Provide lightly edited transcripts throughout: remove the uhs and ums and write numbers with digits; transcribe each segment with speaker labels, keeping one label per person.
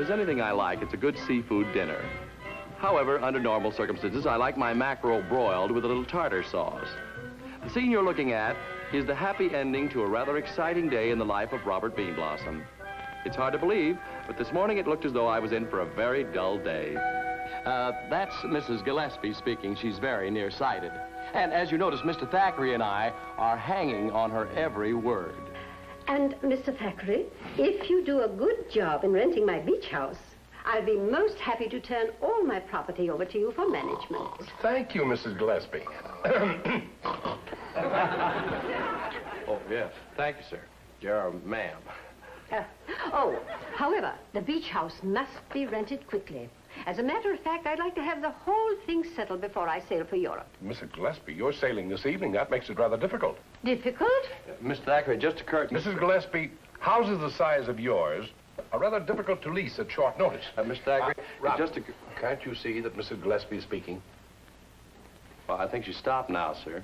Speaker 1: there's anything I like, it's a good seafood dinner. However, under normal circumstances, I like my mackerel broiled with a little tartar sauce. The scene you're looking at is the happy ending to a rather exciting day in the life of Robert Beanblossom. It's hard to believe, but this morning it looked as though I was in for a very dull day. That's Mrs. Gillespie speaking. She's very nearsighted. And as you notice, Mr. Thackeray and I are hanging on her every word.
Speaker 2: And, Mr. Thackeray, if you do a good job in renting my beach house, I'll be most happy to turn all my property over to you for management.
Speaker 3: Thank you, Mrs. Gillespie.
Speaker 1: Oh, yes. Thank you, sir. You're ma'am.
Speaker 2: However, the beach house must be rented quickly. As a matter of fact, I'd like to have the whole thing settled before I sail for Europe.
Speaker 3: Mrs. Gillespie, you're sailing this evening. That makes it rather difficult.
Speaker 2: Difficult?
Speaker 1: Mr. Thackeray, it just occurred...
Speaker 3: Mrs. Gillespie, houses the size of yours are rather difficult to lease at short notice.
Speaker 1: Mr. Thackeray,
Speaker 3: Rob,
Speaker 1: just
Speaker 3: can't you see that Mrs. Gillespie is speaking?
Speaker 1: Well, I think she stopped now, sir.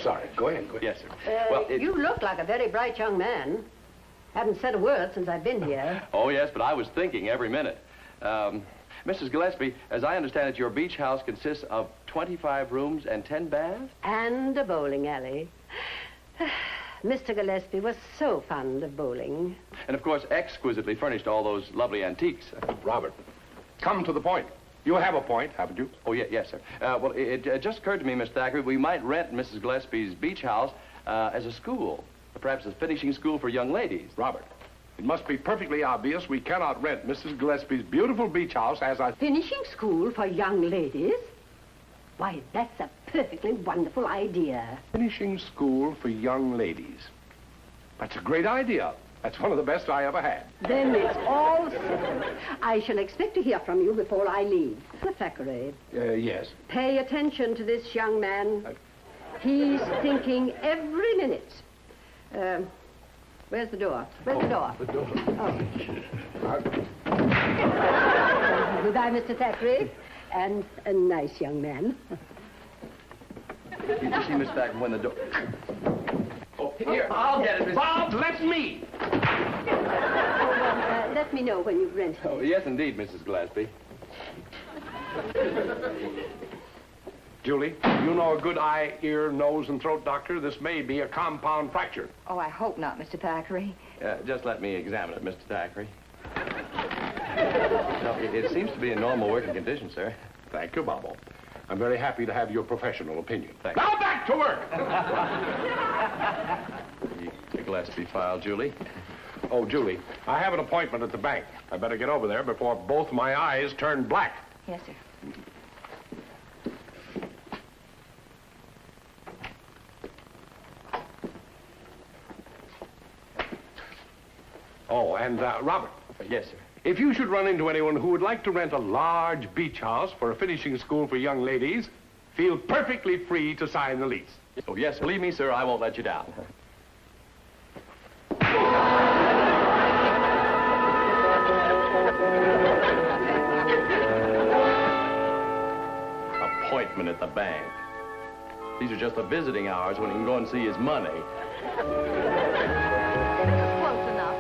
Speaker 3: Sorry. Go ahead.
Speaker 1: Yes, sir. Well,
Speaker 2: You look like a very bright young man. Haven't said a word since I've been here.
Speaker 1: Oh, yes, but I was thinking every minute. Mrs. Gillespie, as I understand it, your beach house consists of 25 rooms and 10 baths?
Speaker 2: And a bowling alley. Mr. Gillespie was so fond of bowling.
Speaker 1: And, of course, exquisitely furnished all those lovely antiques.
Speaker 3: Robert, come to the point. You have a point, haven't you?
Speaker 1: Oh, yes, sir. Well, it just occurred to me, Mr. Thackeray, we might rent Mrs. Gillespie's beach house as a school. Perhaps a finishing school for young ladies.
Speaker 3: Robert, it must be perfectly obvious we cannot rent Mrs. Gillespie's beautiful beach house as a...
Speaker 2: Finishing school for young ladies? Why, that's a perfectly wonderful idea.
Speaker 3: Finishing school for young ladies. That's a great idea. That's one of the best I ever had.
Speaker 2: Then it's all settled. I shall expect to hear from you before I leave. Mr. Thackeray.
Speaker 3: Yes.
Speaker 2: Pay attention to this young man. He's thinking every minute. Where's the door? Where's the door?
Speaker 3: The door.
Speaker 2: Oh. Goodbye, Mr. Thackeray. And a nice young man.
Speaker 1: You see, Mr. Thackeray, when the door...
Speaker 3: Oh, here.
Speaker 1: I'll get it, Mr.
Speaker 3: Bob, let me!
Speaker 2: Let me know when you've rented.
Speaker 1: Oh, yes, indeed, Mrs. Gillespie.
Speaker 3: Julie, you know a good eye, ear, nose, and throat doctor. This may be a compound fracture.
Speaker 4: Oh, I hope not, Mr. Thackeray.
Speaker 1: Just let me examine it, Mr. Thackeray. No, it seems to be in normal working condition, sir.
Speaker 3: Thank you, Bobo. I'm very happy to have your professional opinion.
Speaker 1: Thank
Speaker 3: Now back to work!
Speaker 1: The Gillespie file, Julie.
Speaker 3: Oh, Julie, I have an appointment at the bank. I better get over there before both my eyes turn black.
Speaker 4: Yes, sir.
Speaker 3: Oh, and, Robert.
Speaker 1: Yes, sir.
Speaker 3: If you should run into anyone who would like to rent a large beach house for a finishing school for young ladies, feel perfectly free to sign the lease.
Speaker 1: Oh, yes, believe me, sir, I won't let you down. Appointment at the bank. These are just the visiting hours when he can go and see his money.
Speaker 4: Close enough.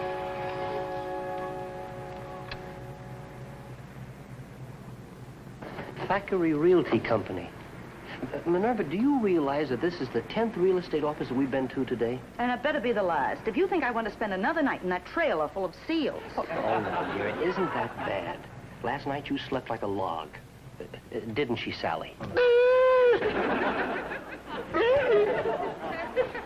Speaker 5: Thackery Realty Company. Minerva, do you realize that this is the 10th real estate office that we've been to today?
Speaker 4: And it better be the last. If you think I want to spend another night in that trailer full of seals.
Speaker 5: Oh, no, dear, it isn't that bad. Last night you slept like a log. Didn't she, Sally?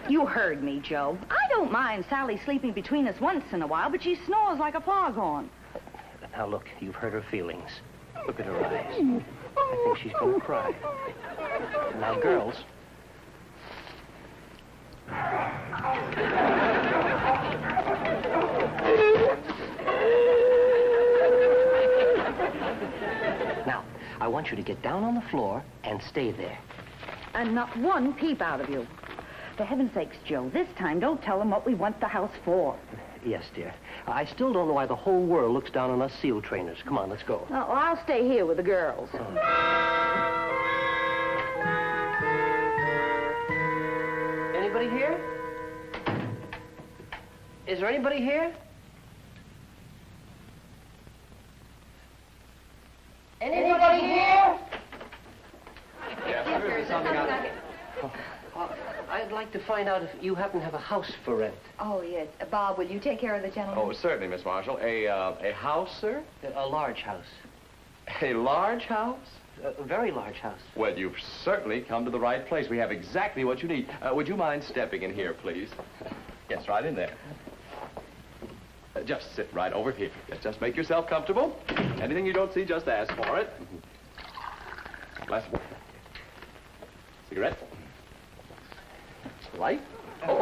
Speaker 4: You heard me, Joe. I don't mind Sally sleeping between us once in a while, but she snores like a foghorn.
Speaker 5: Now, look, you've hurt her feelings. Look at her eyes. I think she's going to cry. Now, girls. Now, I want you to get down on the floor and stay there.
Speaker 4: And not one peep out of you. For heaven's sakes, Joe, this time don't tell them what we want the house for.
Speaker 5: Yes, dear. I still don't know why the whole world looks down on us seal trainers. Come on, let's go.
Speaker 4: Oh, well, I'll stay here with the girls.
Speaker 5: Anybody here? Is there anybody here? Anybody here?
Speaker 1: Yes, there is something
Speaker 5: I'd like to find out if you happen to have a house for rent.
Speaker 6: Oh, yes. Bob, will you take care of the gentleman?
Speaker 1: Oh, certainly, Miss Marshall. A house, sir?
Speaker 5: A large house.
Speaker 1: A large house?
Speaker 5: A very large house.
Speaker 1: Well, you've certainly come to the right place. We have exactly what you need. Would you mind stepping in here, please? Yes, right in there. Just sit right over here. Just make yourself comfortable. Anything you don't see, just ask for it. Glass of water. Cigarette. Light. Oh.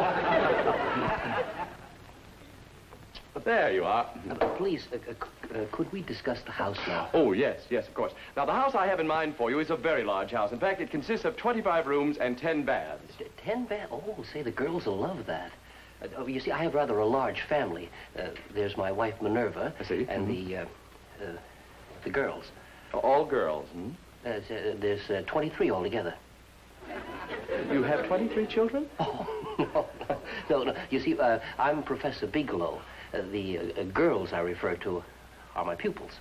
Speaker 1: But there you are.
Speaker 5: Please, could we discuss the house now?
Speaker 1: Oh, yes, of course. Now, the house I have in mind for you is a very large house. In fact, it consists of 25 rooms and 10 baths.
Speaker 5: 10 baths? Oh, say, the girls will love that. You see, I have rather a large family. There's my wife, Minerva.
Speaker 1: I see.
Speaker 5: And the girls.
Speaker 1: All girls, hmm?
Speaker 5: There's 23 altogether.
Speaker 1: You have 23 children?
Speaker 5: Oh, no. You see, I'm Professor Bigelow. The girls I refer to are my pupils.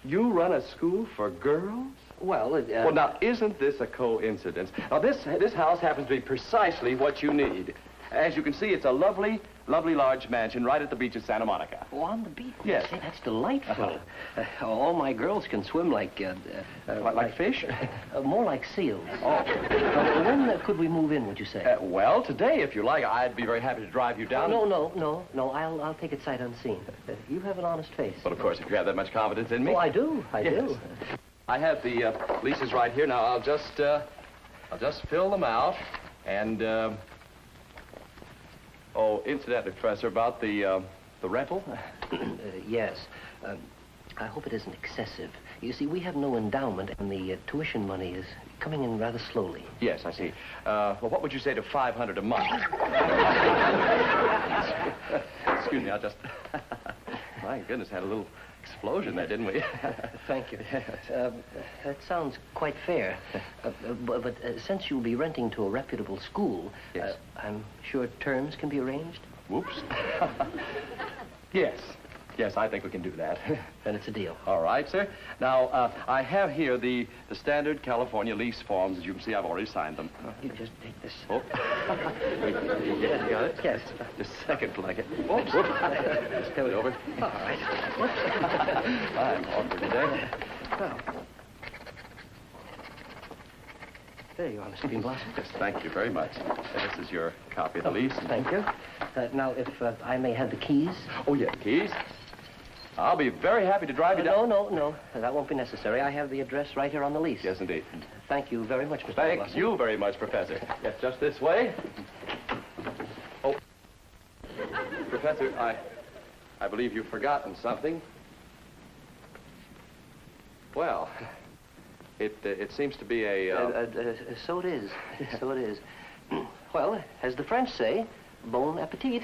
Speaker 1: You run a school for girls?
Speaker 5: Well,
Speaker 1: Well, now, isn't this a coincidence? Now, this house happens to be precisely what you need. As you can see, it's a lovely, lovely large mansion right at the beach of Santa Monica.
Speaker 5: Oh, on the beach?
Speaker 1: Yes.
Speaker 5: Say, that's delightful. All my girls can swim like
Speaker 1: fish?
Speaker 5: More like seals.
Speaker 1: Oh.
Speaker 5: When could we move in, would you say?
Speaker 1: Well, today, if you like, I'd be very happy to drive you down.
Speaker 5: No. I'll take it sight unseen. You have an honest face.
Speaker 1: Well, of course, if you have that much confidence in me.
Speaker 5: Oh, I do. I
Speaker 1: Yes.
Speaker 5: do.
Speaker 1: I have the leases right here. Now, I'll just fill them out. And, oh, incidentally, Professor, about the rental?
Speaker 5: Yes. I hope it isn't excessive. You see, we have no endowment, and the tuition money is coming in rather slowly.
Speaker 1: Yes, I see. Well, what would you say to $500 a month? Excuse me, I just... My goodness, had a little explosion there, didn't we?
Speaker 5: Thank you. That sounds quite fair. But since you'll be renting to a reputable school,
Speaker 1: yes.
Speaker 5: I'm sure terms can be arranged?
Speaker 1: Whoops. Yes, I think we can do that.
Speaker 5: Then it's a deal.
Speaker 1: All right, sir. Now, I have here the standard California lease forms. As you can see, I've already signed them.
Speaker 5: You just take this.
Speaker 1: Oh. Yeah, got it?
Speaker 5: Yes.
Speaker 1: Just a second, like it.
Speaker 5: Whoops.
Speaker 1: Just turn it over.
Speaker 5: All right.
Speaker 1: I'm awkward today.
Speaker 5: Well. There you are, Mr. Beanblossom.
Speaker 1: Yes, thank you very much. This is your copy of the lease.
Speaker 5: Thank you. Now, if I may have the keys.
Speaker 1: Oh, yeah, keys. I'll be very happy to drive you down.
Speaker 5: No. That won't be necessary. I have the address right here on the lease.
Speaker 1: Yes, indeed.
Speaker 5: Thank you very much, Mr.
Speaker 1: Thank
Speaker 5: Beanblossom.
Speaker 1: you very much, Professor. Yes, just this way. Oh. Professor, I believe you've forgotten something. Well, it seems to be a...
Speaker 5: So it is. So it is. Well, as the French say, bon appetit.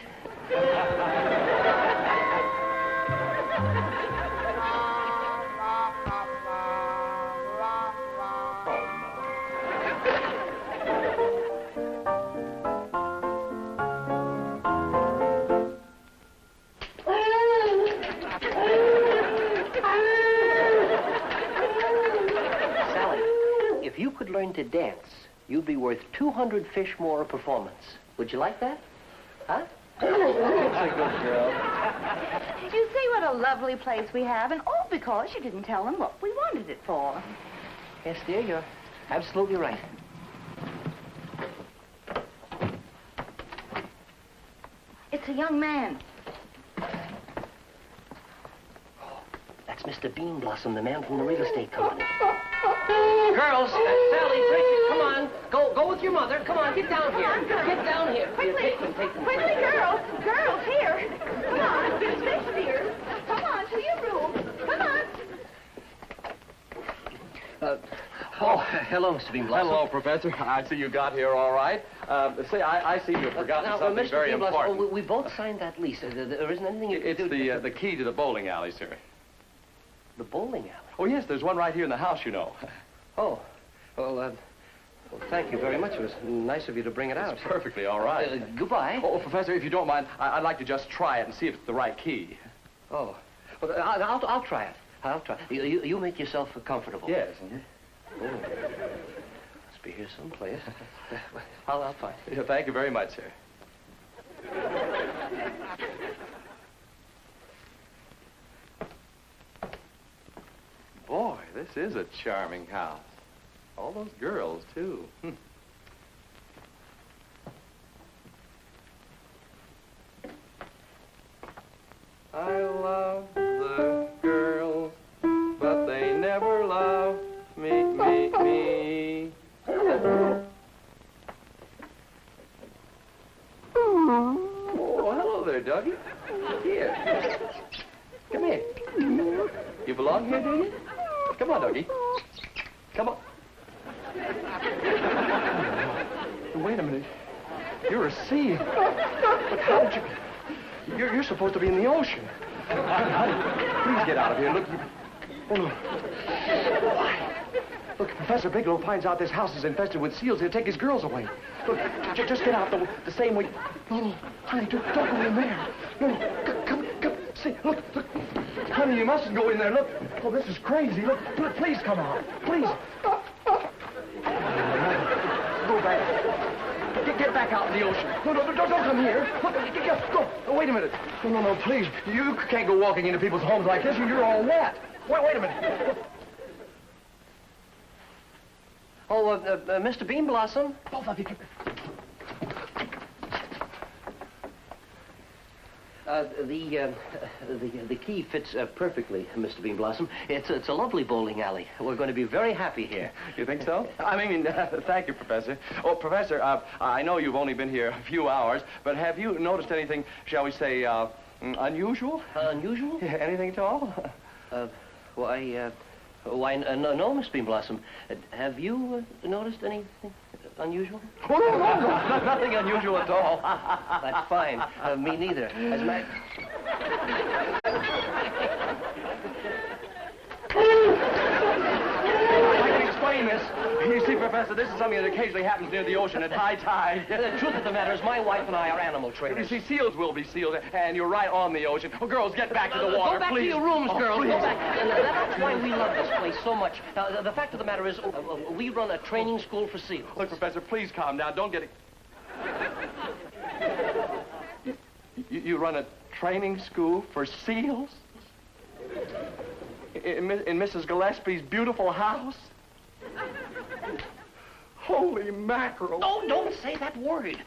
Speaker 5: If you could learn to dance, you'd be worth 200 fish more a performance. Would you like that? Huh?
Speaker 1: That's a good girl.
Speaker 4: You see what a lovely place we have, and all because you didn't tell them what we wanted it for.
Speaker 5: Yes, dear, you're absolutely right.
Speaker 4: It's a young man.
Speaker 5: That's Mr. Beanblossom, the man from the real estate company. Girls, Sally, Bridget, come on. Go with your mother. Come on, get down here. Get down here.
Speaker 4: Quickly,
Speaker 5: Take them.
Speaker 4: quickly, girls, here. Come on, Shakespeare. Come on, to your room. Come on.
Speaker 5: Hello, Mr. Beanblossom.
Speaker 1: Hello, Professor. I see you got here all right. Say, I seem to have forgotten something
Speaker 5: Mr.
Speaker 1: very
Speaker 5: Beanblossom,
Speaker 1: important.
Speaker 5: we both signed that lease. There isn't anything you can
Speaker 1: It's
Speaker 5: do.
Speaker 1: the key to the bowling alley, sir.
Speaker 5: The bowling alley?
Speaker 1: Oh, yes, there's one right here in the house, you know.
Speaker 5: Oh. Well, thank you very much. It was nice of you to bring it out.
Speaker 1: It's perfectly all right.
Speaker 5: Goodbye.
Speaker 1: Oh, Professor, if you don't mind, I'd like to just try it and see if it's the right key.
Speaker 5: Oh. Well, I'll try it. I'll try. You make yourself comfortable.
Speaker 1: Yes.
Speaker 5: Oh. Must be here someplace. I'll find it.
Speaker 1: Yeah, thank you very much, sir. Boy, this is a charming house. All those girls, too. I love the girls, but they never love me. Oh, hello there, Dougie. Here. Come here. You belong here, do you? Come on, Dougie. Come on. Wait a minute. You're a seal. But how did you... You're supposed to be in the ocean. Please get out of here. Look, oh, no. Why? Look, Professor Bigelow finds out this house is infested with seals. He'll take his girls away. Look, just get out the same way. No, honey, don't go in there. No, come. See, look. Honey, you mustn't go in there. Look. Oh, this is crazy. Look, please come out. Please. Go back. Get back out in the ocean. No, don't come here. Look, go. Oh, wait a minute. No, please. You can't go walking into people's homes like this. You're all wet. Wait a minute.
Speaker 5: Oh, Mr. Bean Blossom.
Speaker 1: Both of you.
Speaker 5: The key fits perfectly, Mr. Bean Blossom. It's a lovely bowling alley. We're going to be very happy here.
Speaker 1: You think so? I mean, thank you, Professor. Oh, Professor, I know you've only been here a few hours, but have you noticed anything, shall we say, unusual?
Speaker 5: Unusual?
Speaker 1: Yeah, anything at all?
Speaker 5: Why, no, Mr. Bean Blossom. Have you noticed anything unusual?
Speaker 1: Oh, no, nothing unusual at all.
Speaker 5: That's fine. Me neither. As my...
Speaker 1: I can explain this. You see, Professor, this is something that occasionally happens near the ocean at high tide.
Speaker 5: The truth of the matter is my wife and I are animal
Speaker 1: You
Speaker 5: trainers.
Speaker 1: see, seals will be seals, and you're right on the ocean. Oh, girls, get back to the water,
Speaker 5: Go back
Speaker 1: please.
Speaker 5: to your rooms, girls.
Speaker 1: Please.
Speaker 5: Go back. That's why we love this place so much. The fact of the matter is, we run a training school for seals.
Speaker 1: Look, Professor, please calm down. Don't get it. You run a training school for seals? In Mrs. Gillespie's beautiful house? Holy mackerel.
Speaker 5: Oh, don't say that word.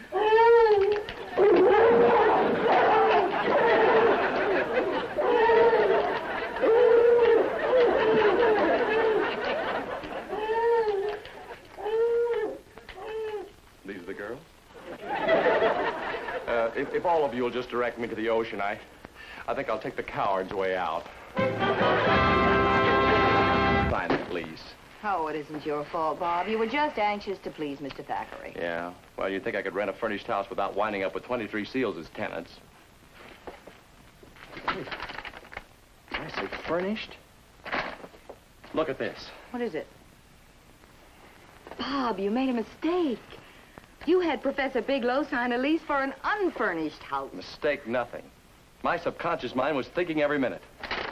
Speaker 1: These are the girls? If all of you will just direct me to the ocean, I think I'll take the coward's way out. Sign it, please.
Speaker 6: Oh, it isn't your fault, Bob. You were just anxious to please Mr. Thackery.
Speaker 1: Yeah. Well, you'd think I could rent a furnished house without winding up with 23 seals as tenants. Did I say furnished? Look at this.
Speaker 6: What is it? Bob, you made a mistake. You had Professor Bigelow sign a lease for an unfurnished house.
Speaker 1: Mistake nothing. My subconscious mind was thinking every minute.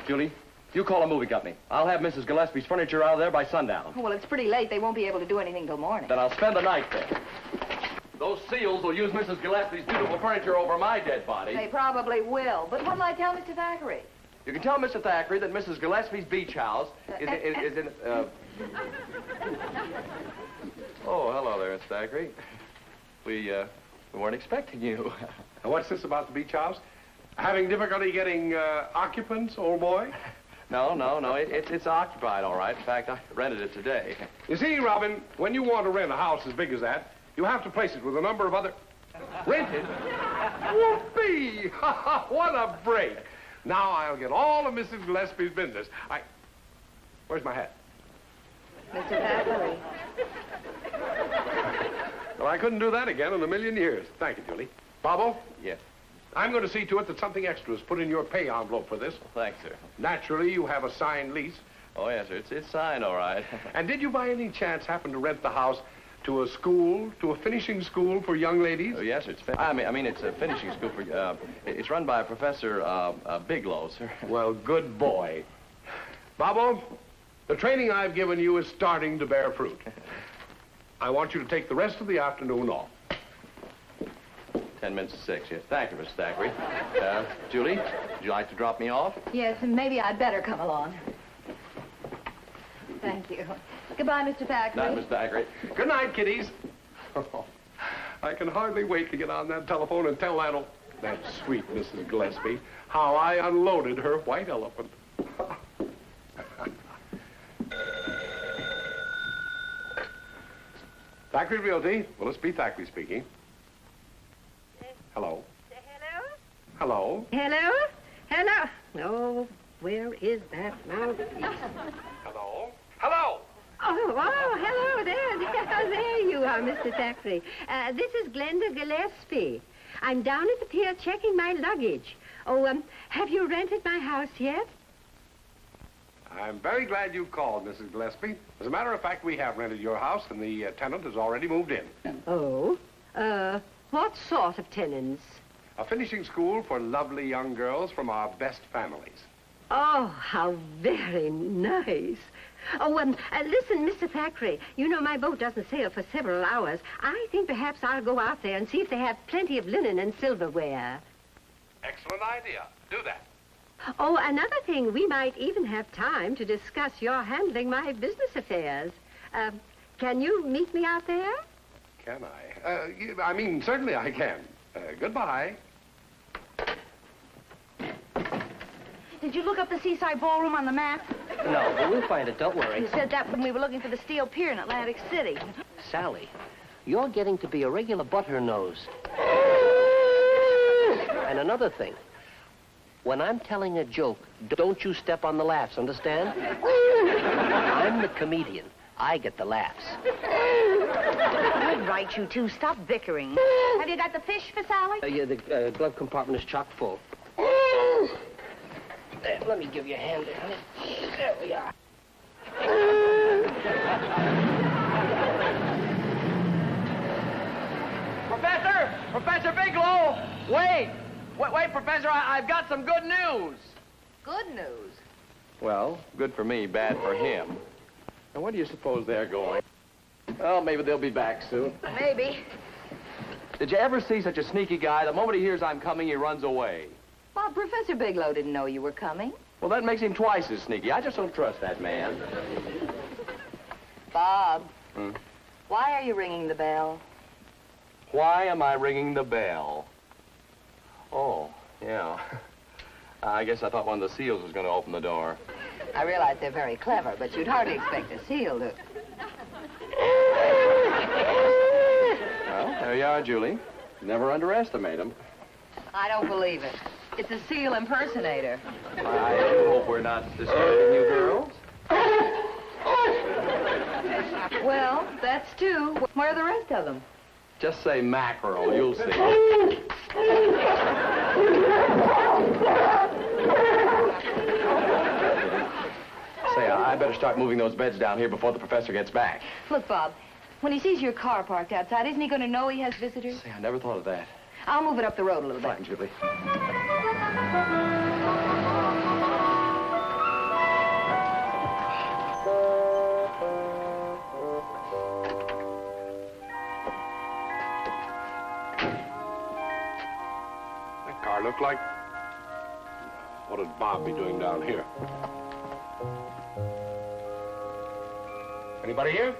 Speaker 1: Julie, you call a movie company. I'll have Mrs. Gillespie's furniture out of there by sundown.
Speaker 6: Oh, well, it's pretty late. They won't be able to do anything till morning.
Speaker 1: Then I'll spend the night there. Those seals will use Mrs. Gillespie's beautiful furniture over my dead body.
Speaker 6: They probably will. But what'll I tell Mr. Thackery?
Speaker 1: You can tell Mr. Thackeray that Mrs. Gillespie's beach house is in... Oh, hello there, Miss Thackeray. We weren't expecting you.
Speaker 3: And what's this about the beach house? Having difficulty getting occupants, old boy?
Speaker 1: No. It's occupied, all right. In fact, I rented it today.
Speaker 3: You see, Robin, when you want to rent a house as big as that, you have to place it with a number of other... Rented? Whoopee! What a break! Now I'll get all of Mrs. Gillespie's business. Where's my hat?
Speaker 6: Mr. Thackeray.
Speaker 3: Well, I couldn't do that again in a million years. Thank you, Julie. Bobo?
Speaker 1: Yes.
Speaker 3: I'm going to see to it that something extra is put in your pay envelope for this.
Speaker 1: Thanks, sir.
Speaker 3: Naturally, you have a signed lease.
Speaker 1: Oh, yes, sir. It's signed, all right.
Speaker 3: And did you by any chance happen to rent the house to a school, to a finishing school for young ladies?
Speaker 1: Oh, yes, sir. I mean, it's a finishing school for... it's run by Professor Bigelow, sir.
Speaker 3: Well, good boy. Bobo, the training I've given you is starting to bear fruit. I want you to take the rest of the afternoon off.
Speaker 1: 10 minutes to 6, yes. Thank you, Mr. Thackery. Julie, would you like to drop me off?
Speaker 6: Yes, and maybe I'd better come along. Thank you. Goodbye, Mr. Thackeray.
Speaker 1: Not Mr. Thackeray.
Speaker 3: Good night, kiddies. I can hardly wait to get on that telephone and tell that sweet Mrs. Gillespie how I unloaded her white elephant. Thackery Realty. Willis B. Thackeray speaking. Hello.
Speaker 2: Hello?
Speaker 3: Hello.
Speaker 2: Hello? Hello? Oh, where is that mouthpiece?
Speaker 3: Hello. Hello.
Speaker 2: Oh, hello there. There you are, Mr. Thackeray. This is Glenda Gillespie. I'm down at the pier checking my luggage. Oh, have you rented my house yet?
Speaker 3: I'm very glad you called, Mrs. Gillespie. As a matter of fact, we have rented your house, and the tenant has already moved in.
Speaker 2: Oh? What sort of tenants?
Speaker 3: A finishing school for lovely young girls from our best families.
Speaker 2: Oh, how very nice. Oh, listen, Mr. Thackeray, you know my boat doesn't sail for several hours. I think perhaps I'll go out there and see if they have plenty of linen and silverware.
Speaker 3: Excellent idea. Do that.
Speaker 2: Oh, another thing, we might even have time to discuss your handling my business affairs. Can you meet me out there?
Speaker 3: Can I? Certainly I can. Goodbye.
Speaker 4: Did you look up the Seaside Ballroom on the map?
Speaker 5: No, but we'll find it, don't worry.
Speaker 4: You said that when we were looking for the steel pier in Atlantic City.
Speaker 5: Sally, you're getting to be a regular butter nose. And another thing, when I'm telling a joke, don't you step on the laughs, understand? I'm the comedian. I get the laughs.
Speaker 4: Good right, you two. Stop bickering. Have you got the fish for Sally?
Speaker 5: Yeah, the glove compartment is chock full. There, let me give you a hand there, honey. There we are.
Speaker 7: Professor Bigelow! Wait, Professor, I've got some good news.
Speaker 6: Good news.
Speaker 1: Well, good for me, bad for him. And where do you suppose they're going? Well, maybe they'll be back soon.
Speaker 6: Maybe.
Speaker 1: Did you ever see such a sneaky guy? The moment he hears I'm coming, he runs away.
Speaker 6: Well, Professor Bigelow didn't know you were coming.
Speaker 1: Well, that makes him twice as sneaky. I just don't trust that man.
Speaker 6: Bob. Why are you ringing the bell?
Speaker 1: Why am I ringing the bell? Oh, yeah. I guess I thought one of the seals was going to open the door.
Speaker 6: I realize they're very clever, but you'd hardly expect a seal to...
Speaker 1: Well, there you are, Julie. Never underestimate him.
Speaker 6: I don't believe it. It's a seal impersonator.
Speaker 1: I hope we're not disturbing you girls.
Speaker 6: Well, that's two. Where are the rest of them?
Speaker 1: Just say mackerel, you'll see. Say, I better start moving those beds down here before the professor gets back.
Speaker 6: Look, Bob, when he sees your car parked outside, isn't he going to know he has visitors?
Speaker 1: Say, I never thought of that.
Speaker 6: I'll move it up the road a little bit.
Speaker 1: Fine, Julie.
Speaker 3: That car looked like... What would Bob be doing down here? Anybody here?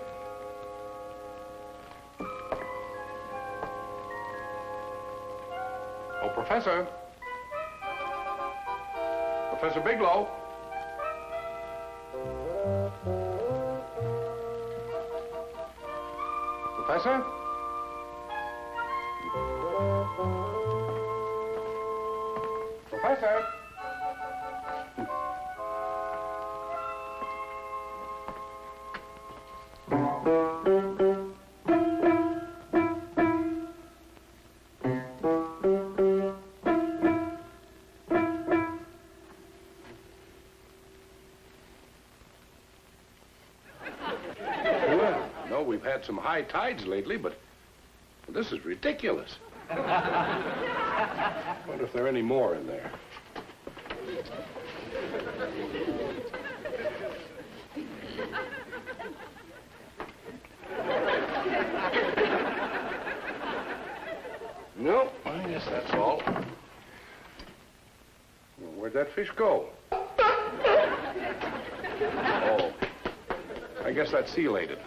Speaker 3: Oh, Professor. Professor Bigelow. Professor? Professor? We've had some high tides lately, but this is ridiculous. I wonder if there are any more in there. No, I guess that's all. Where'd that fish go? Oh, I guess that seal ate it.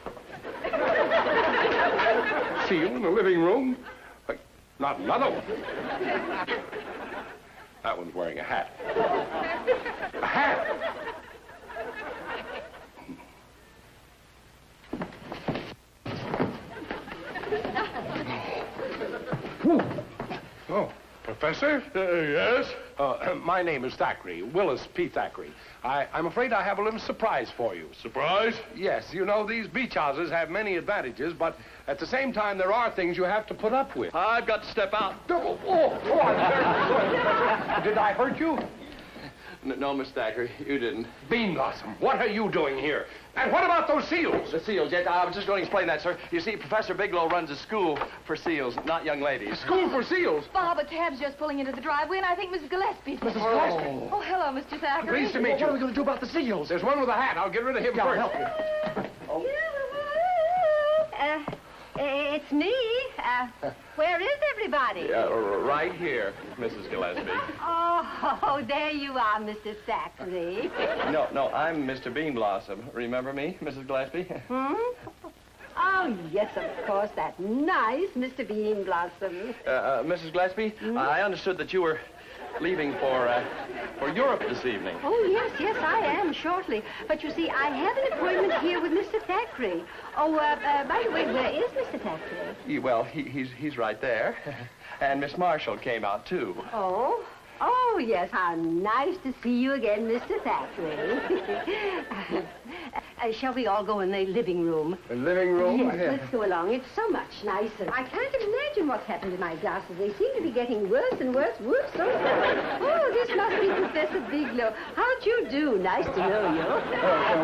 Speaker 3: Seal in the living room? Not another one. That one's wearing a hat. A hat! Oh, Professor?
Speaker 8: Yes?
Speaker 3: My name is Thackery, Willis P. Thackery. I'm afraid I have a little surprise for you.
Speaker 8: Surprise?
Speaker 3: Yes, you know, these beach houses have many advantages, but at the same time, there are things you have to put up with.
Speaker 1: I've got to step out.
Speaker 3: I'm very sorry. Did I hurt you?
Speaker 1: No, Miss Thackeray, you didn't.
Speaker 3: Bean Blossom, what are you doing here? And what about those seals?
Speaker 1: The seals, yes, I was just going to explain that, sir. You see, Professor Bigelow runs a school for seals, not young ladies.
Speaker 3: School for seals?
Speaker 6: Bob, a cab's just pulling into the driveway, and I think Mrs. Gillespie's...
Speaker 3: Mrs. Gillespie?
Speaker 6: Oh, hello, Mr. Thackeray.
Speaker 3: Pleased to meet you.
Speaker 1: What are we going to do about the seals?
Speaker 3: There's one with a hat. I'll get rid of him first.
Speaker 1: help you.
Speaker 2: It's me. Where is everybody?
Speaker 1: Right here, Mrs. Gillespie.
Speaker 2: Oh, there you are, Mr. Thackeray.
Speaker 1: No, I'm Mr. Bean Blossom. Remember me, Mrs. Gillespie?
Speaker 2: Hmm? Oh, yes, of course, that nice Mr. Bean Blossom.
Speaker 1: Mrs. Gillespie, I understood that you were leaving for Europe this evening.
Speaker 2: Oh, yes, I am, shortly. But you see, I have an appointment here with Mr. Thackeray. Oh, by the way, where is Mr. Thackeray?
Speaker 1: He's right there. And Miss Marshall came out, too.
Speaker 2: Oh, yes, how nice to see you again, Mr. Thackeray. Shall we all go in the living room?
Speaker 3: The living room?
Speaker 2: Yes, let's go along. It's so much nicer. I can't imagine what's happened to my glasses. They seem to be getting worse and worse. Whoops, oh, this must be Professor Bigelow. How'd you do? Nice to know you.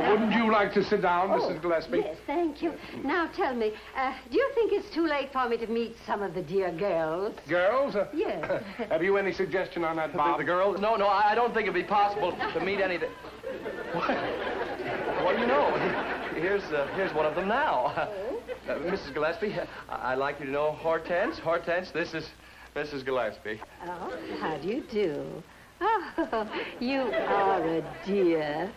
Speaker 3: Wouldn't you like to sit down, Mrs. Gillespie?
Speaker 2: Yes, thank you. Now, tell me, do you think it's too late for me to meet some of the dear girls?
Speaker 3: Girls?
Speaker 2: Yes.
Speaker 3: Have you any suggestion on that, Bob?
Speaker 1: The girls? No, I don't think it'd be possible to meet any... What? Well, you know, here's one of them now. Mrs. Gillespie, I'd like you to know Hortense. Hortense, this is Mrs. Gillespie.
Speaker 2: Oh, how do you do? Oh, you are a dear.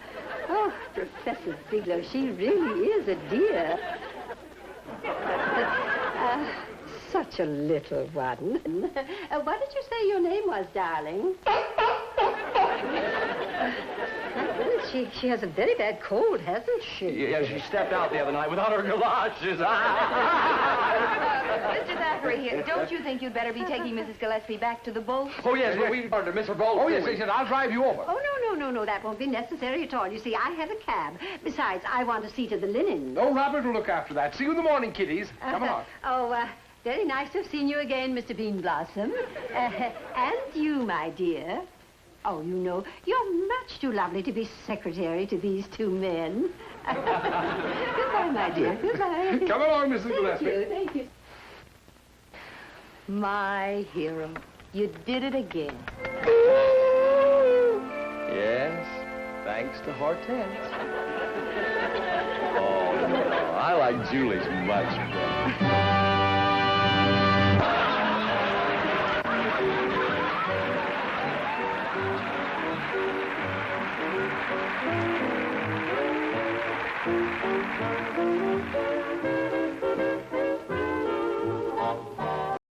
Speaker 2: Oh, Professor Bigelow, she really is a dear. Such a little one. What did you say your name was, darling? She has a very bad cold, hasn't she?
Speaker 1: Yeah, she stepped out the other night without her galoshes.
Speaker 6: Mr. Thackeray here, don't you think you'd better be taking Mrs. Gillespie back to the boat?
Speaker 1: Oh, yes, we are to Mr. Bolt.
Speaker 3: Oh, yes, he said, I'll drive you over.
Speaker 2: Oh, no, that won't be necessary at all. You see, I have a cab. Besides, I want to see to the linen.
Speaker 3: Oh, Robert will look after that. See you in the morning, kiddies. Come on.
Speaker 2: Very nice to have seen you again, Mr. Bean Blossom. And you, my dear. Oh, you know, you're much too lovely to be secretary to these two men. Goodbye, my dear. Goodbye.
Speaker 3: Come along, Mrs. Gillespie.
Speaker 2: Thank you. My hero. You did it again.
Speaker 1: Yes, thanks to Hortense. Oh, no, I like Julie's much better.